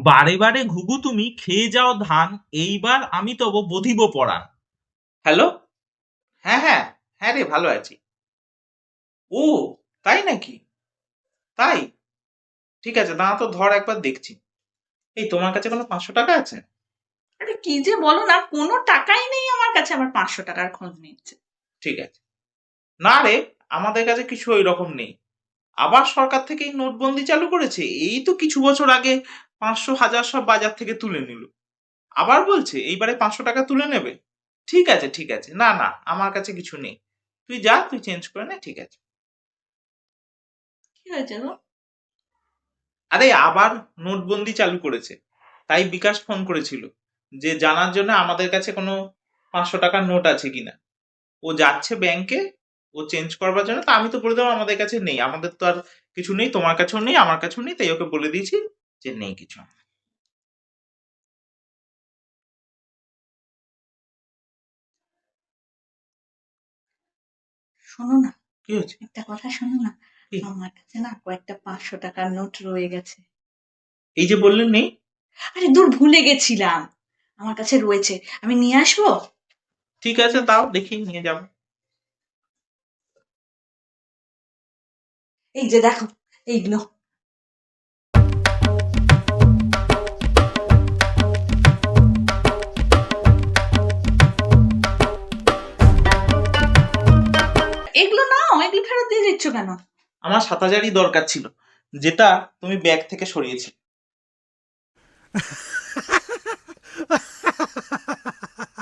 বারে বারে ঘুঘু তুমি খেয়ে যাও ধান, এইবার আমি তব বধিব পরাণ। হ্যালো। হ্যাঁ হ্যাঁ। হ্যাঁ রে, ভালো আছি। ও, তাই নাকি? তাই? ঠিক আছে, দাঁড়া তো, ধর একবার দেখছি। এই, তোমার কাছে কোনো 500 টাকা আছে? আরে কি যে বলো না, কোনো টাকাই নেই আমার কাছে, আমার 500 টাকার খোঁজ নিচ্ছে। ঠিক আছে। না রে, আমাদের কাছে কিছু ওই রকম নেই। আবার সরকার থেকে এই নোটবন্দি চালু করেছে, এই তো কিছু বছর আগে 500 1000 সব বাজার থেকে তুলে নিল। আবার বলছে এইবারে 500 টাকা তুলে নেবে। ঠিক আছে ঠিক আছে, না না, আমার কাছে কিছু নেই। তুই যা, তুই চেঞ্জ করে নে, ঠিক আছে। কি হয়েছে গো? আরে আবার নোটবন্দি চালু করেছে, তাই বিকাশ ফোন করেছিল যে জানার জন্য আমাদের কাছে কোনো 500 টাকার নোট আছে কিনা। ও যাচ্ছে ব্যাংকে, ও চেঞ্জ করবার জন্য। তা আমি তো বলে দেবো আমাদের কাছে নেই, আমাদের তো আর কিছু নেই, তোমার কাছেও নেই, আমার কাছেও নেই, তাই ওকে বলে দিয়েছি যে নেই কিছু। শোনো না, কি হচ্ছে? একটা কথা শোনো না। কি? আমার কাছে না কয়েকটা 500 টাকার নোট রয়ে গেছে। এই যে বললেন নেই। আরে দূর, ভুলে গেছিলাম। আমার কাছে রয়েছে, আমি নিয়ে আসবো। ঠিক আছে, তাও দেখি নিয়ে যাবো। এই যে দেখো, এইগুলো। এগুলো নাও, এগুলো ফেরত দিয়ে দিচ্ছ কেন? আমার 7,000ই দরকার ছিল, যেটা তুমি ব্যাগ থেকে সরিয়েছিলে।